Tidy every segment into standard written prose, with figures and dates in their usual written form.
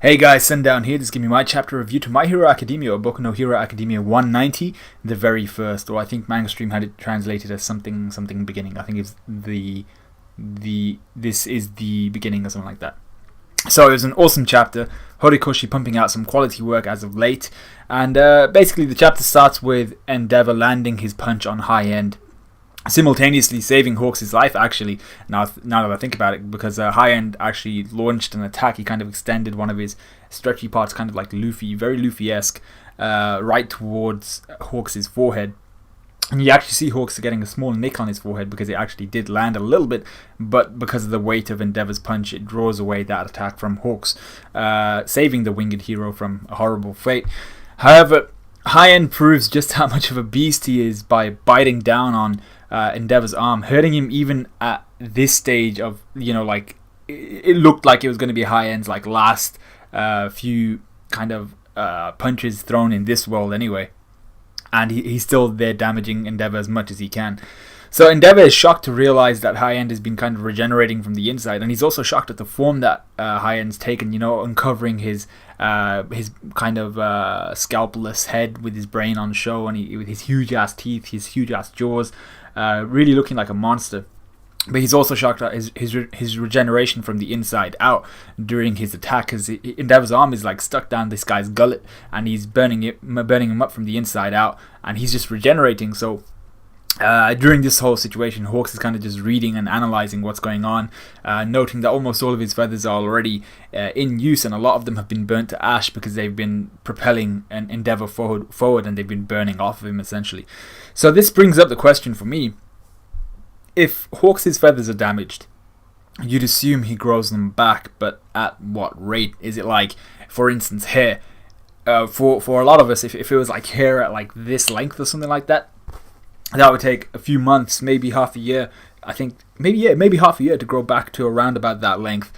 Hey guys, Sundown here. Just give me my chapter review to My Hero Academia, or Boku no Hero Academia 190, the very first, or I think MangaStream had it translated as something beginning. I think it's this is the beginning or something like that. So it was an awesome chapter. Horikoshi pumping out some quality work as of late, and basically the chapter starts with Endeavor landing his punch on High End, simultaneously saving Hawks' life. Actually, now that I think about it, because High End actually launched an attack. He kind of extended one of his stretchy parts, kind of like Luffy, very Luffy-esque, right towards Hawks' forehead. And you actually see Hawks getting a small nick on his forehead because it actually did land a little bit, but because of the weight of Endeavor's punch, it draws away that attack from Hawks, saving the winged hero from a horrible fate. However, High End proves just how much of a beast he is by biting down on Endeavor's arm, hurting him even at this stage of, like, it looked like it was going to be High End's like last few kind of punches thrown in this world anyway. And he's still there damaging Endeavor as much as he can. So Endeavor is shocked to realize that High End has been kind of regenerating from the inside, and he's also shocked at the form that High End's taken, uncovering his kind of scalpelless head with his brain on show, and with his huge ass teeth, his huge ass jaws, really looking like a monster. But he's also shocked at his regeneration from the inside out during his attack, because Endeavor's arm is like stuck down this guy's gullet, and he's burning him up from the inside out, and he's just regenerating. So during this whole situation, Hawks is kind of just reading and analysing what's going on, noting that almost all of his feathers are already in use, and a lot of them have been burnt to ash because they've been propelling an Endeavor forward and they've been burning off of him essentially. So this brings up the question for me: if Hawks' feathers are damaged, you'd assume he grows them back, but at what rate? Is it like, for instance, hair? For a lot of us, if it was like hair at like this length or something like that, that would take a few months, maybe half a year. I think maybe half a year to grow back to around about that length.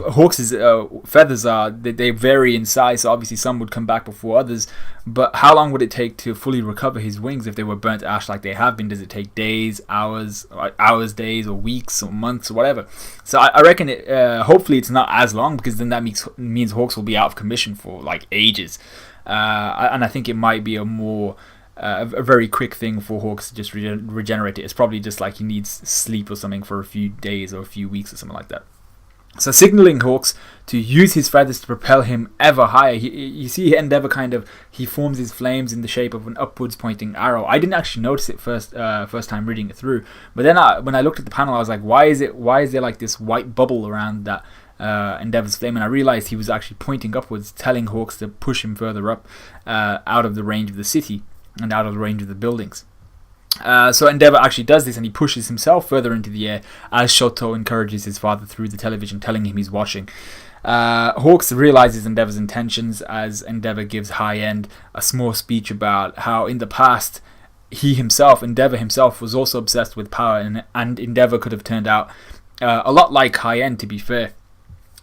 Hawks' feathers they vary in size, so obviously some would come back before others. But how long would it take to fully recover his wings if they were burnt to ash like they have been? Does it take days, hours, days, or weeks, or months, or whatever? So I reckon hopefully it's not as long, because then that means Hawks will be out of commission for like ages. And I think it might be a very quick thing for Hawks to just regenerate it. It's probably just like he needs sleep or something for a few days or a few weeks or something like that. So signaling Hawks to use his feathers to propel him ever higher. You see Endeavor he forms his flames in the shape of an upwards pointing arrow. I didn't actually notice it first time reading it through, but then when I looked at the panel, I was like, why is there like this white bubble around that Endeavor's flame? And I realized he was actually pointing upwards, telling Hawks to push him further up, out of the range of the city and out of the range of the buildings. So Endeavor actually does this, and he pushes himself further into the air as Shoto encourages his father through the television, telling him he's watching. Hawks realizes Endeavor's intentions as Endeavor gives High End a small speech about how in the past Endeavor himself was also obsessed with power, and Endeavor could have turned out a lot like High End, to be fair.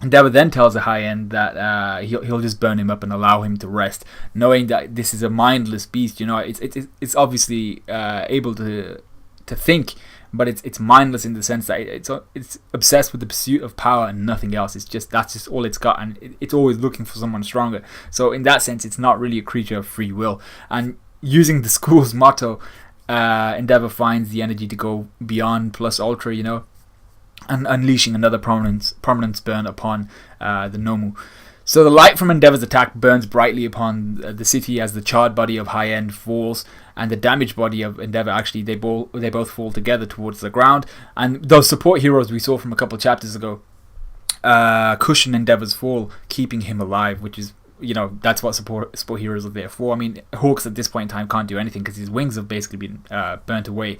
Endeavor then tells the High End that he'll just burn him up and allow him to rest, knowing that this is a mindless beast. It's obviously able to think, but it's mindless in the sense that it's obsessed with the pursuit of power and nothing else. That's just all it's got, and it's always looking for someone stronger. So in that sense, it's not really a creature of free will. And using the school's motto, Endeavor finds the energy to go beyond plus ultra, and unleashing another prominence burn upon the Nomu. So the light from Endeavor's attack burns brightly upon the city as the charred body of High End falls, and the damaged body of Endeavor actually they both fall together towards the ground. And those support heroes we saw from a couple chapters ago cushion Endeavor's fall, keeping him alive, which is, that's what support heroes are there for. I mean, Hawks at this point in time can't do anything because his wings have basically been burnt away.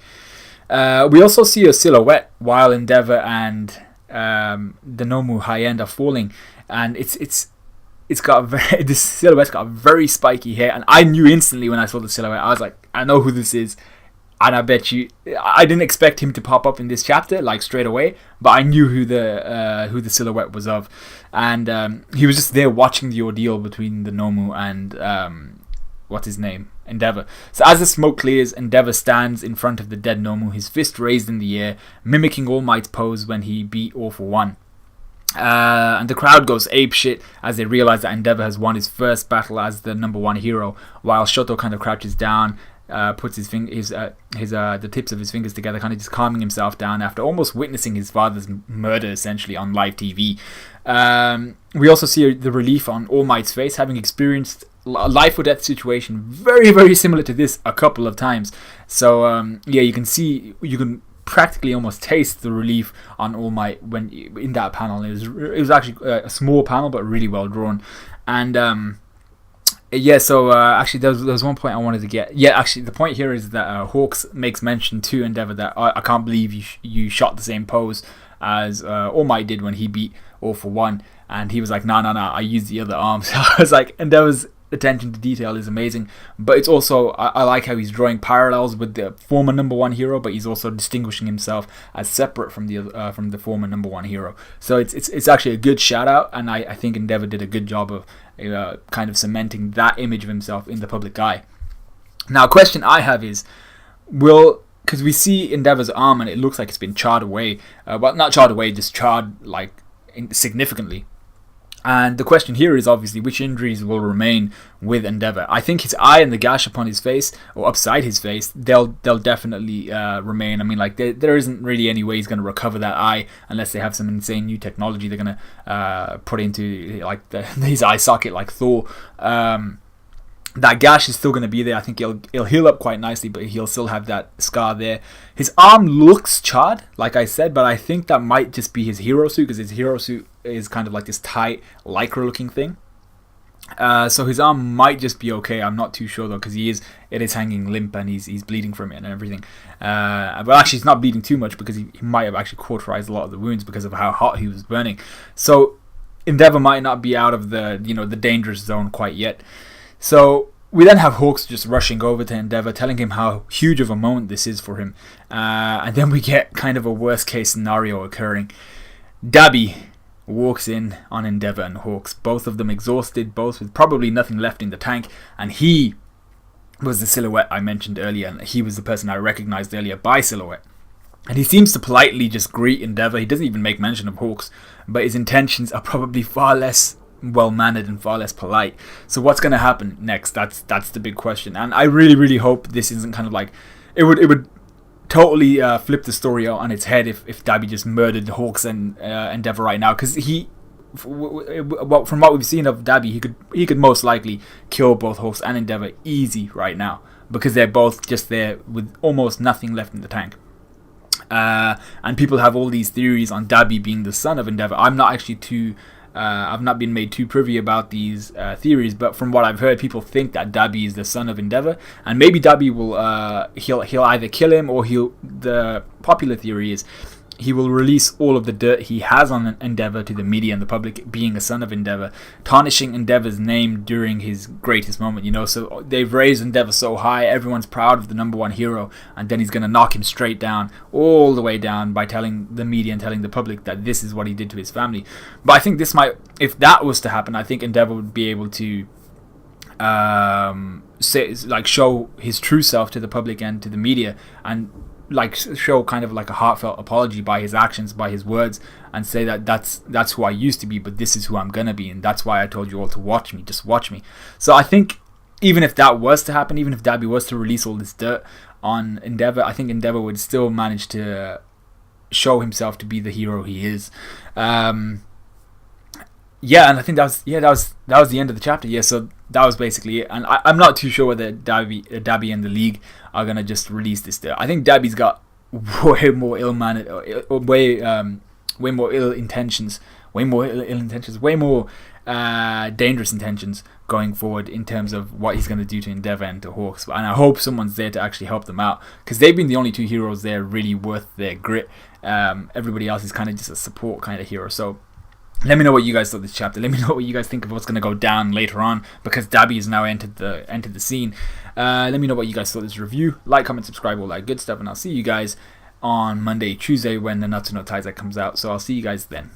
We also see a silhouette while Endeavor and the Nomu High End are falling, and it's got this silhouette's got very spiky hair, and I knew instantly when I saw the silhouette. I was like, I know who this is, and I bet you I didn't expect him to pop up in this chapter like straight away, but I knew who the silhouette was of, and he was just there watching the ordeal between the Nomu and what's his name, Endeavor. So as the smoke clears, Endeavor stands in front of the dead Nomu, his fist raised in the air, mimicking All Might's pose when he beat All for One. And the crowd goes apeshit as they realize that Endeavor has won his first battle as the #1 hero, while Shoto kind of crouches down, puts the tips of his fingers together, kind of just calming himself down after almost witnessing his father's murder essentially on live TV. We also see the relief on All Might's face, having experienced a life or death situation very, very similar to this a couple of times. So yeah, you can practically almost taste the relief on All Might when in that panel. It was actually a small panel but really well drawn. And yeah, so actually there was one point I wanted to get. Yeah, actually the point here is that Hawks makes mention to Endeavor that I can't believe you shot the same pose as All Might did when he beat All For One, and he was like, no, I used the other arm. So I was like, Endeavor's attention to detail is amazing, but it's also I like how he's drawing parallels with the former #1 hero, but he's also distinguishing himself as separate from the former #1 hero. So it's actually a good shout out, and I think Endeavor did a good job of kind of cementing that image of himself in the public eye. Now, a question I have is, because we see Endeavor's arm and it looks like it's been charred away, well, not charred away, just charred like significantly. And the question here is obviously which injuries will remain with Endeavor. I think his eye and the gash upon his face, or upside his face, they'll definitely remain. I mean, like there isn't really any way he's going to recover that eye unless they have some insane new technology they're going to put into like his eye socket, like Thor. That gash is still going to be there. I think it'll heal up quite nicely, but he'll still have that scar there. His arm looks charred, like I said, but I think that might just be his hero suit, because his hero suit is kind of like this tight lycra looking thing. So his arm might just be okay. I'm not too sure though, because it is hanging limp and he's bleeding from it and everything. But actually, he's not bleeding too much because he might have actually cauterized a lot of the wounds because of how hot he was burning. So Endeavor might not be out of the the dangerous zone quite yet. So we then have Hawks just rushing over to Endeavor, telling him how huge of a moment this is for him. And then we get kind of a worst case scenario occurring. Dabi walks in on Endeavor and Hawks, both of them exhausted, both with probably nothing left in the tank, and he was the silhouette I mentioned earlier, and he was the person I recognized earlier by silhouette. And he seems to politely just greet Endeavor. He doesn't even make mention of Hawks, but his intentions are probably far less well-mannered and far less polite. So what's going to happen next? That's the big question, and I really hope this isn't kind of like it would totally flip the story on its head if Dabi just murdered Hawks and Endeavor right now, because from what we've seen of Dabi, he could most likely kill both Hawks and Endeavor easy right now, because they're both just there with almost nothing left in the tank. And people have all these theories on Dabi being the son of Endeavor. I'm not actually I've not been made too privy about these theories, but from what I've heard, people think that Dabi is the son of Endeavor, and maybe Dabi will he'll either kill him, or the popular theory is he will release all of the dirt he has on Endeavor to the media and the public, being a son of Endeavor, tarnishing Endeavor's name during his greatest moment. So they've raised Endeavor so high, everyone's proud of the #1 hero, and then he's going to knock him straight down, all the way down, by telling the media and telling the public that this is what he did to his family. But I think if that was to happen, I think Endeavor would be able to show his true self to the public and to the media, and show kind of like a heartfelt apology by his actions, by his words, and say that that's who I used to be, but this is who I'm gonna be, and that's why I told you all to watch me, just watch me. So I think even if that was to happen, even if Dabi was to release all this dirt on Endeavor, I think Endeavor would still manage to show himself to be the hero he is. Yeah, and I think that was the end of the chapter. Yeah, so that was basically it. And I'm not too sure whether Dabi and the League are gonna just release this there. I think Dabi's got way more ill-mannered, or way more ill intentions, way more dangerous intentions going forward in terms of what he's gonna do to Endeavor and to Hawks. And I hope someone's there to actually help them out, because they've been the only two heroes there really worth their grit. Everybody else is kind of just a support kind of hero. So let me know what you guys thought of this chapter. Let me know what you guys think of what's going to go down later on, because Dabi has now entered the scene. Let me know what you guys thought of this review. Like, comment, subscribe, all that good stuff, and I'll see you guys on Monday, Tuesday when the Natsuno Taizai comes out. So I'll see you guys then.